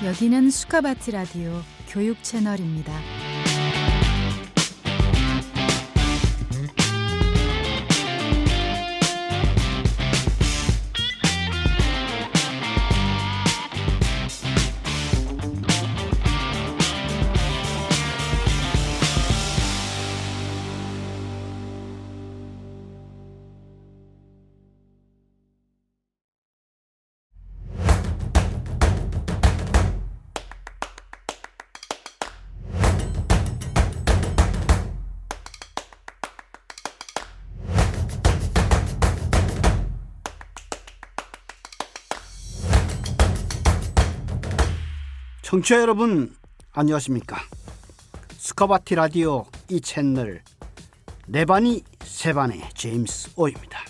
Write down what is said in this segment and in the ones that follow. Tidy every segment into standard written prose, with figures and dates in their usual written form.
여기는 수카바티 라디오 교육 채널입니다. 청취자 여러분 안녕하십니까? 스카바티 라디오 이 채널 네반이 세반의 제임스 오입니다.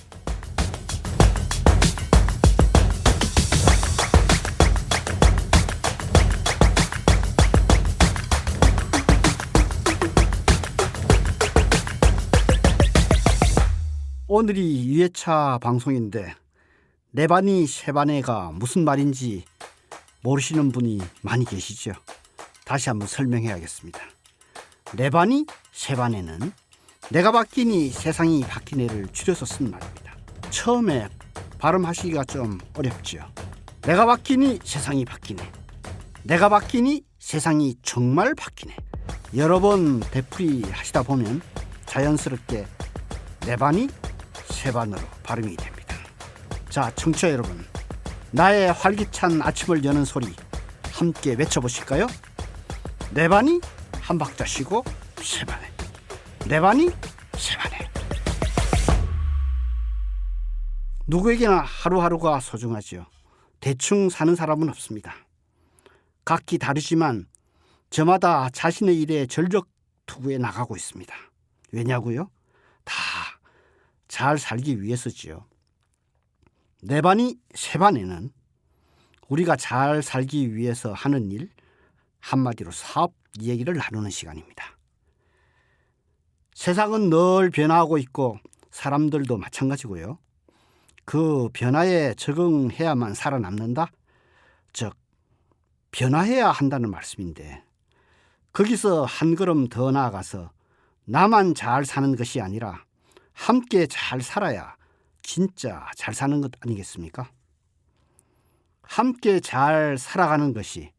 오늘이 2회차 방송인데 네반이 세반의가 무슨 말인지 모르시는 분이 많이 계시죠. 다시 한번 설명해야겠습니다. 네반이 세반에는 내가 바뀌니 세상이 바뀌네를 줄여서 쓴 말입니다. 처음에 발음하시기가 좀 어렵죠. 내가 바뀌니 세상이 바뀌네. 내가 바뀌니 세상이 정말 바뀌네. 여러 번 되풀이 하시다 보면 자연스럽게 네반이 세반으로 발음이 됩니다. 자, 청취자 여러분, 나의 활기찬 아침을 여는 소리 함께 외쳐보실까요? 네반이 한 박자 쉬고 세반에, 네반이 세반에. 누구에게나 하루하루가 소중하죠. 대충 사는 사람은 없습니다. 각기 다르지만 저마다 자신의 일에 전력 투구에 나가고 있습니다. 왜냐고요? 다 잘 살기 위해서지요. 네반이 세반에는 우리가 잘 살기 위해서 하는 일, 한마디로 사업 얘기를 나누는 시간입니다. 세상은 늘 변화하고 있고 사람들도 마찬가지고요. 그 변화에 적응해야만 살아남는다? 즉, 변화해야 한다는 말씀인데, 거기서 한 걸음 더 나아가서 나만 잘 사는 것이 아니라 함께 잘 살아야 진짜 잘 사는 것 아니겠습니까? 함께 잘 살아가는 것이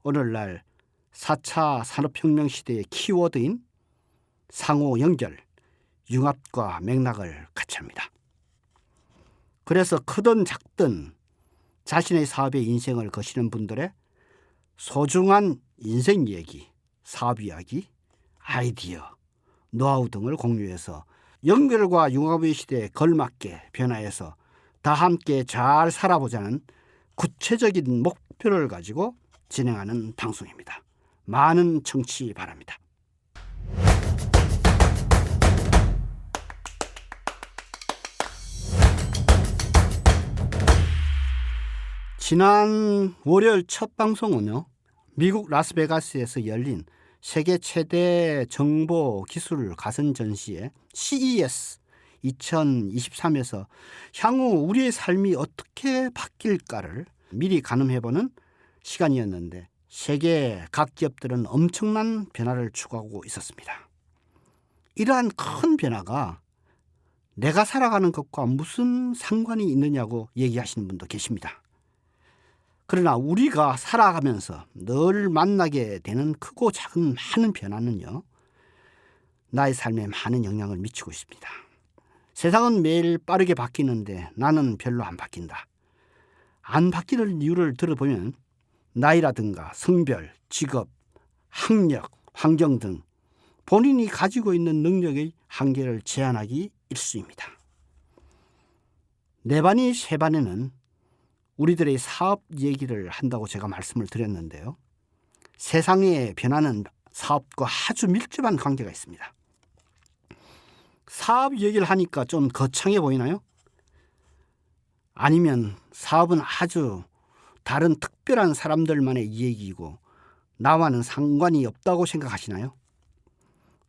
오늘날 4차 산업혁명 시대의 키워드인 상호 연결, 융합과 맥락을 같이 합니다. 그래서 크든 작든 자신의 사업에 인생을 거시는 분들의 소중한 인생 얘기, 사업 이야기, 아이디어, 노하우 등을 공유해서 연결과 융합의 시대에 걸맞게 변화해서 다 함께 잘 살아보자는 구체적인 목표를 가지고 진행하는 방송입니다. 많은 청취 바랍니다. 지난 월요일 첫 방송은요, 미국 라스베가스에서 열린 세계 최대 정보 기술 가선 전시회 CES 2023에서 향후 우리의 삶이 어떻게 바뀔까를 미리 가늠해보는 시간이었는데, 세계 각 기업들은 엄청난 변화를 추구하고 있었습니다. 이러한 큰 변화가 내가 살아가는 것과 무슨 상관이 있느냐고 얘기하시는 분도 계십니다. 그러나 우리가 살아가면서 늘 만나게 되는 크고 작은 많은 변화는요, 나의 삶에 많은 영향을 미치고 있습니다. 세상은 매일 빠르게 바뀌는데 나는 별로 안 바뀐다. 안 바뀌는 이유를 들어보면 나이라든가 성별, 직업, 학력, 환경 등 본인이 가지고 있는 능력의 한계를 제한하기 일쑤입니다. 네반이 세반에는 우리들의 사업 얘기를 한다고 제가 말씀을 드렸는데요. 세상의 변화는 사업과 아주 밀접한 관계가 있습니다. 사업 얘기를 하니까 좀 거창해 보이나요? 아니면 사업은 아주 다른 특별한 사람들만의 이야기이고 나와는 상관이 없다고 생각하시나요?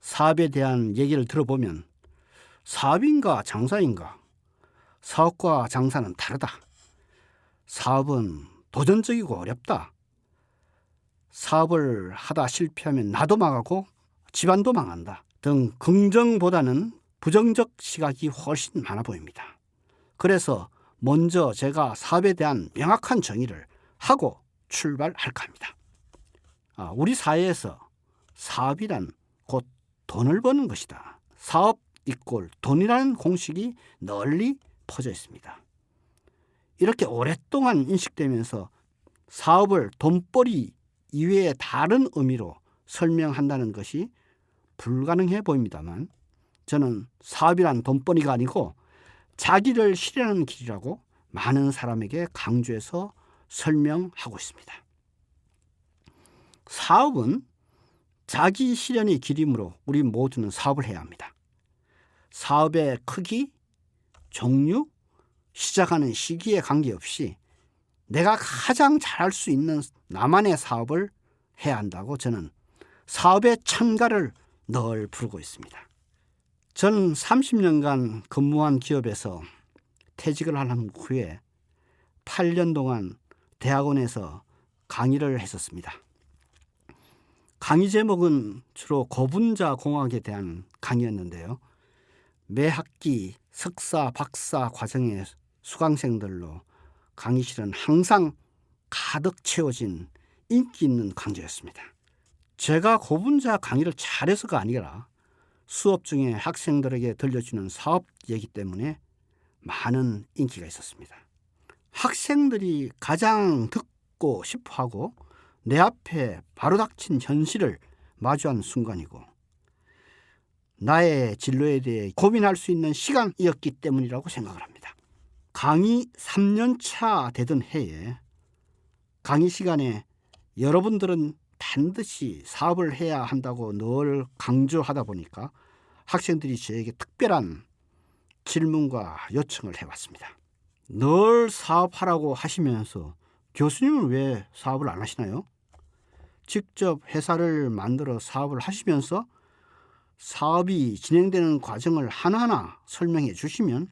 사업에 대한 얘기를 들어보면 사업인가 장사인가? 사업과 장사는 다르다. 사업은 도전적이고 어렵다. 사업을 하다 실패하면 나도 망하고 집안도 망한다 등 긍정보다는 부정적 시각이 훨씬 많아 보입니다. 그래서 먼저 제가 사업에 대한 명확한 정의를 하고 출발할까 합니다. 우리 사회에서 사업이란 곧 돈을 버는 것이다. 사업 이꼴 돈이라는 공식이 널리 퍼져 있습니다. 이렇게 오랫동안 인식되면서 사업을 돈벌이 이외의 다른 의미로 설명한다는 것이 불가능해 보입니다만 저는 사업이란 돈벌이가 아니고 자기를 실현하는 길이라고 많은 사람에게 강조해서 설명하고 있습니다. 사업은 자기 실현의 길이므로 우리 모두는 사업을 해야 합니다. 사업의 크기, 종류, 시작하는 시기에 관계없이 내가 가장 잘할 수 있는 나만의 사업을 해야 한다고 저는 사업의 찬가를 늘 부르고 있습니다. 저는 30년간 근무한 기업에서 퇴직을 한 후에 8년 동안 대학원에서 강의를 했었습니다. 강의 제목은 주로 고분자 공학에 대한 강의였는데요. 매 학기 석사, 박사 과정의 수강생들로 강의실은 항상 가득 채워진 인기 있는 강좌였습니다. 제가 고분자 강의를 잘해서가 아니라 수업 중에 학생들에게 들려주는 사업 얘기 때문에 많은 인기가 있었습니다. 학생들이 가장 듣고 싶어하고 내 앞에 바로 닥친 현실을 마주한 순간이고 나의 진로에 대해 고민할 수 있는 시간이었기 때문이라고 생각을 합니다. 강의 3년차 되던 해에 강의 시간에 여러분들은 반드시 사업을 해야 한다고 늘 강조하다 보니까 학생들이 저에게 특별한 질문과 요청을 해왔습니다. 늘 사업하라고 하시면서 교수님은 왜 사업을 안 하시나요? 직접 회사를 만들어 사업을 하시면서 사업이 진행되는 과정을 하나하나 설명해 주시면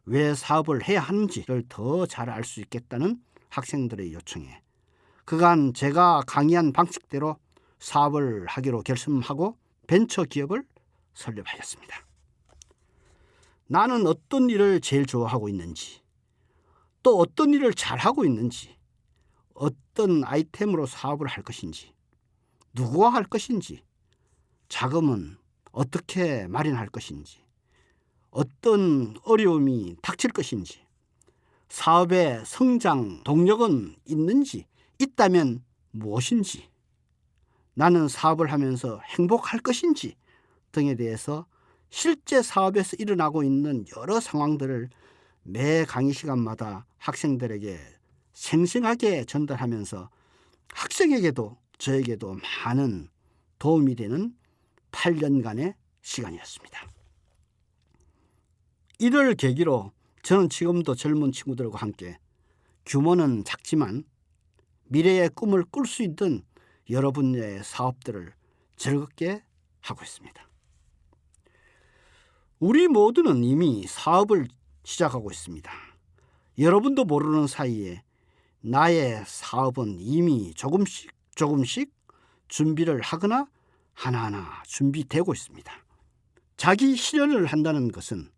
왜 사업을 해야 하는지를 더 잘 알 수 있겠다는 학생들의 요청에 그간 제가 강의한 방식대로 사업을 하기로 결심하고 벤처 기업을 설립하였습니다. 나는 어떤 일을 제일 좋아하고 있는지, 또 어떤 일을 잘하고 있는지, 어떤 아이템으로 사업을 할 것인지, 누구와 할 것인지, 자금은 어떻게 마련할 것인지, 어떤 어려움이 닥칠 것인지, 사업의 성장 동력은 있는지, 있다면 무엇인지, 나는 사업을 하면서 행복할 것인지 등에 대해서 실제 사업에서 일어나고 있는 여러 상황들을 매 강의 시간마다 학생들에게 생생하게 전달하면서 학생에게도 저에게도 많은 도움이 되는 8년간의 시간이었습니다. 이를 계기로 저는 지금도 젊은 친구들과 함께 규모는 작지만 미래의 꿈을 꿀 수 있는 여러분의 사업들을 즐겁게 하고 있습니다. 우리 모두는 이미 사업을 시작하고 있습니다. 여러분도 모르는 사이에 나의 사업은 이미 조금씩 준비를 하거나 하나하나 준비되고 있습니다. 자기 실현을 한다는 것은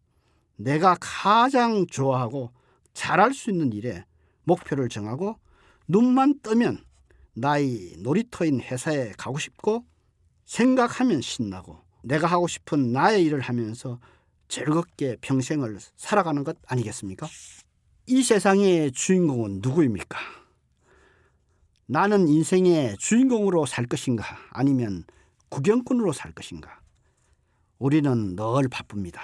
내가 가장 좋아하고 잘할 수 있는 일에 목표를 정하고 눈만 뜨면 나의 놀이터인 회사에 가고 싶고 생각하면 신나고 내가 하고 싶은 나의 일을 하면서 즐겁게 평생을 살아가는 것 아니겠습니까? 이 세상의 주인공은 누구입니까? 나는 인생의 주인공으로 살 것인가 아니면 구경꾼으로 살 것인가? 우리는 늘 바쁩니다.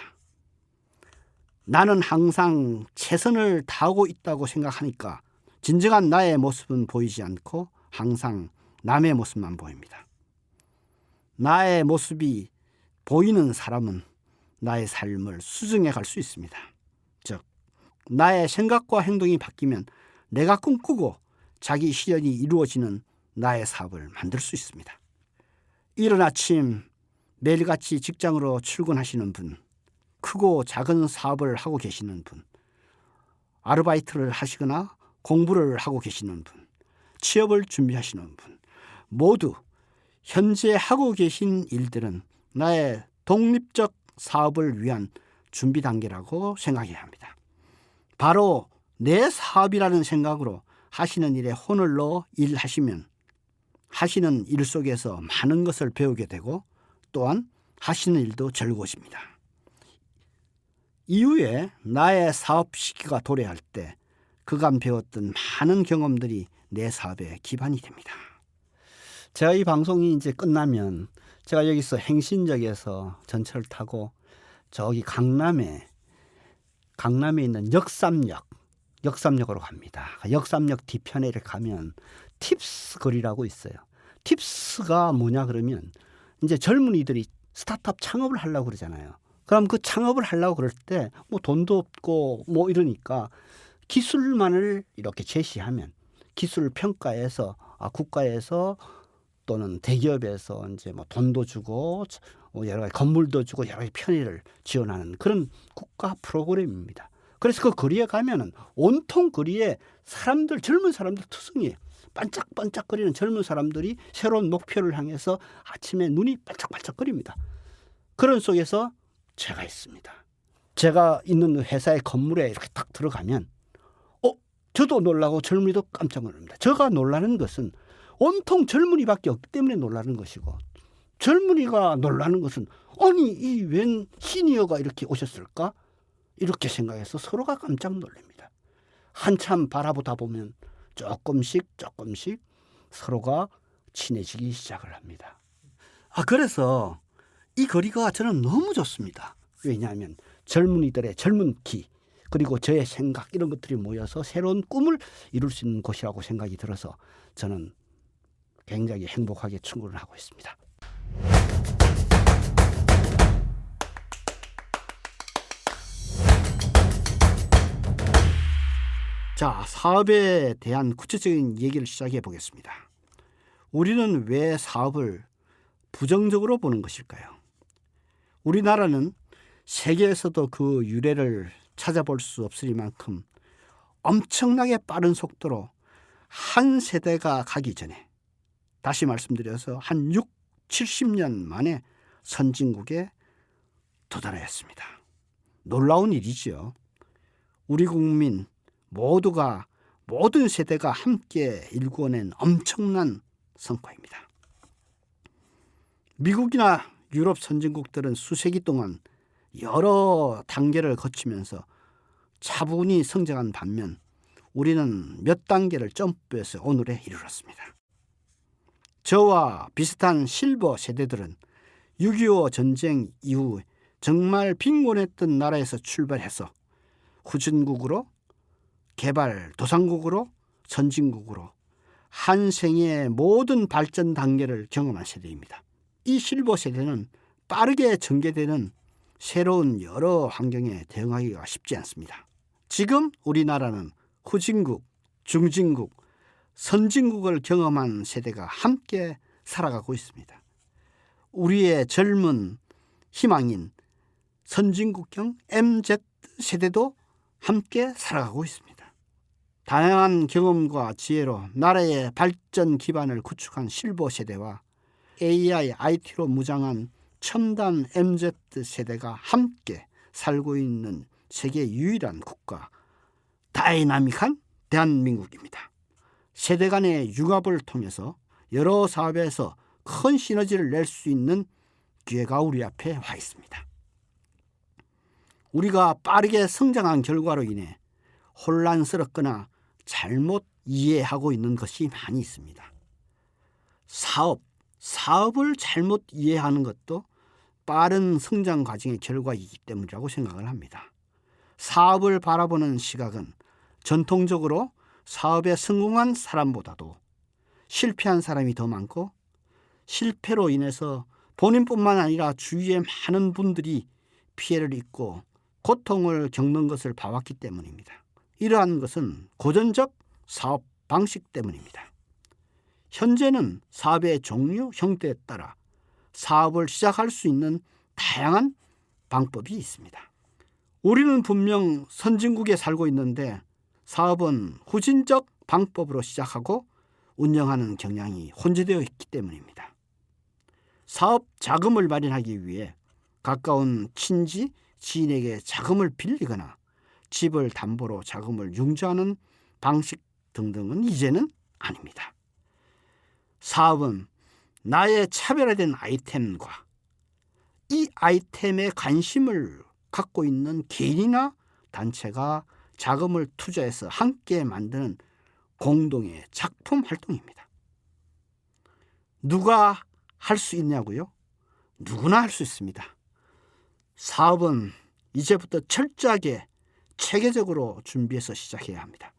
나는 항상 최선을 다하고 있다고 생각하니까 진정한 나의 모습은 보이지 않고 항상 남의 모습만 보입니다. 나의 모습이 보이는 사람은 나의 삶을 수정해 갈 수 있습니다. 즉, 나의 생각과 행동이 바뀌면 내가 꿈꾸고 자기 실현이 이루어지는 나의 사업을 만들 수 있습니다. 이른 아침 매일같이 직장으로 출근하시는 분, 크고 작은 사업을 하고 계시는 분, 아르바이트를 하시거나 공부를 하고 계시는 분, 취업을 준비하시는 분, 모두 현재 하고 계신 일들은 나의 독립적 사업을 위한 준비 단계라고 생각해야 합니다. 바로 내 사업이라는 생각으로 하시는 일에 혼을 넣어 일하시면 하시는 일 속에서 많은 것을 배우게 되고 또한 하시는 일도 즐거워집니다. 이후에 나의 사업 시기가 도래할 때 그간 배웠던 많은 경험들이 내 사업의 기반이 됩니다. 제가 이 방송이 이제 끝나면 제가 여기서 행신역에서 전철을 타고 저기 강남에 있는 역삼역으로 갑니다. 역삼역 뒤편에 이렇게 가면 팁스 거리라고 있어요. 팁스가 뭐냐 그러면 이제 젊은이들이 스타트업 창업을 하려고 그러잖아요. 그럼 그 창업을 하려고 그럴 때 뭐 돈도 없고 뭐 이러니까 기술만을 이렇게 제시하면 기술 평가에서 국가에서 또는 대기업에서 이제 뭐 돈도 주고 여러 가지 건물도 주고 여러 가지 편의를 지원하는 그런 국가 프로그램입니다. 그래서 그 거리에 가면은 온통 거리에 젊은 사람들 투성이에요. 반짝반짝거리는 젊은 사람들이 새로운 목표를 향해서 아침에 눈이 반짝반짝거립니다. 그런 속에서 제가 있습니다. 제가 있는 회사의 건물에 이렇게 딱 들어가면 저도 놀라고 젊은이도 깜짝 놀랍니다. 제가 놀라는 것은 온통 젊은이밖에 없기 때문에 놀라는 것이고 젊은이가 놀라는 것은 아니 이 웬 시니어가 이렇게 오셨을까? 이렇게 생각해서 서로가 깜짝 놀랍니다. 한참 바라보다 보면 조금씩 서로가 친해지기 시작을 합니다. 그래서 이 거리가 저는 너무 좋습니다. 왜냐하면 젊은이들의 젊은 기 그리고 저의 생각 이런 것들이 모여서 새로운 꿈을 이룰 수 있는 곳이라고 생각이 들어서 저는 굉장히 행복하게 출근을 하고 있습니다. 자, 사업에 대한 구체적인 얘기를 시작해 보겠습니다. 우리는 왜 사업을 부정적으로 보는 것일까요? 우리나라는 세계에서도 그 유래를 찾아볼 수 없으리만큼 엄청나게 빠른 속도로 한 세대가 가기 전에 다시 말씀드려서 한 70년 만에 선진국에 도달하였습니다. 놀라운 일이죠. 우리 국민 모두가 모든 세대가 함께 일구어낸 엄청난 성과입니다. 미국이나 유럽 선진국들은 수세기 동안 여러 단계를 거치면서 차분히 성장한 반면 우리는 몇 단계를 점프해서 오늘에 이르렀습니다. 저와 비슷한 실버 세대들은 6.25 전쟁 이후 정말 빈곤했던 나라에서 출발해서 후진국으로 개발 도상국으로 선진국으로 한 생의 모든 발전 단계를 경험한 세대입니다. 이 실버 세대는 빠르게 전개되는 새로운 여러 환경에 대응하기가 쉽지 않습니다. 지금 우리나라는 후진국, 중진국, 선진국을 경험한 세대가 함께 살아가고 있습니다. 우리의 젊은 희망인 선진국형 MZ세대도 함께 살아가고 있습니다. 다양한 경험과 지혜로 나라의 발전 기반을 구축한 실버 세대와 AI, IT로 무장한 첨단 MZ세대가 함께 살고 있는 세계 유일한 국가, 다이나믹한 대한민국입니다. 세대 간의 융합을 통해서 여러 사업에서 큰 시너지를 낼 수 있는 기회가 우리 앞에 와 있습니다. 우리가 빠르게 성장한 결과로 인해 혼란스럽거나 잘못 이해하고 있는 것이 많이 있습니다. 사업을 잘못 이해하는 것도 빠른 성장 과정의 결과이기 때문이라고 생각을 합니다. 사업을 바라보는 시각은 전통적으로 사업에 성공한 사람보다도 실패한 사람이 더 많고 실패로 인해서 본인뿐만 아니라 주위의 많은 분들이 피해를 입고 고통을 겪는 것을 봐왔기 때문입니다. 이러한 것은 고전적 사업 방식 때문입니다. 현재는 사업의 종류, 형태에 따라 사업을 시작할 수 있는 다양한 방법이 있습니다. 우리는 분명 선진국에 살고 있는데 사업은 후진적 방법으로 시작하고 운영하는 경향이 혼재되어 있기 때문입니다. 사업 자금을 마련하기 위해 가까운 친지, 지인에게 자금을 빌리거나 집을 담보로 자금을 융자하는 방식 등등은 이제는 아닙니다. 사업은 나의 차별화된 아이템과 이 아이템에 관심을 갖고 있는 개인이나 단체가 자금을 투자해서 함께 만드는 공동의 작품 활동입니다. 누가 할 수 있냐고요? 누구나 할 수 있습니다. 사업은 이제부터 철저하게 체계적으로 준비해서 시작해야 합니다.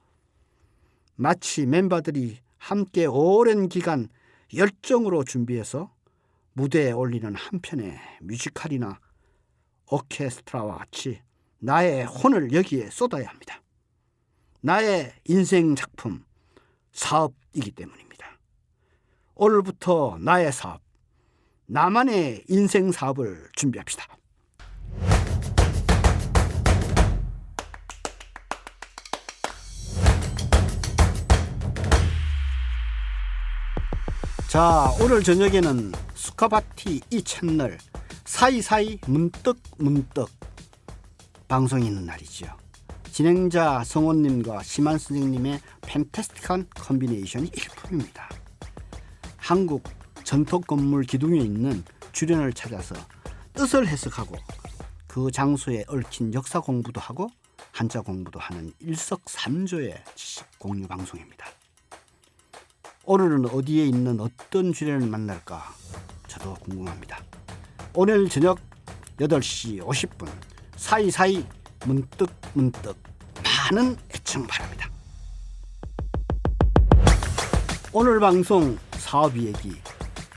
마치 멤버들이 함께 오랜 기간 열정으로 준비해서 무대에 올리는 한 편의 뮤지컬이나 오케스트라와 같이 나의 혼을 여기에 쏟아야 합니다. 나의 인생 작품, 사업이기 때문입니다. 오늘부터 나의 사업, 나만의 인생 사업을 준비합시다. 자, 오늘 저녁에는 수카바티 이 채널 사이사이 문득 방송이 있는 날이죠. 진행자 성원님과 심한 선생님의 팬타스틱한 컨비네이션이 일품입니다. 한국 전통 건물 기둥에 있는 주련을 찾아서 뜻을 해석하고 그 장소에 얽힌 역사 공부도 하고 한자 공부도 하는 일석삼조의 지식 공유 방송입니다. 오늘은 어디에 있는 어떤 주련을 만날까 저도 궁금합니다. 오늘 저녁 8시 50분 사이사이 문득 많은 애청 바랍니다. 오늘 방송 사업 이야기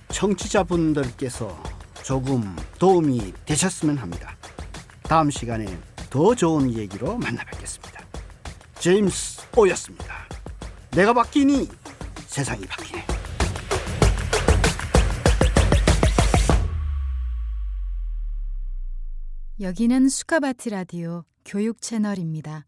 청취자분들께서 조금 도움이 되셨으면 합니다. 다음 시간에 더 좋은 얘기로 만나 뵙겠습니다. 제임스 오였습니다. 내가 바뀌니 세상이 바뀌네. 여기는 수카바티 라디오 교육 채널입니다.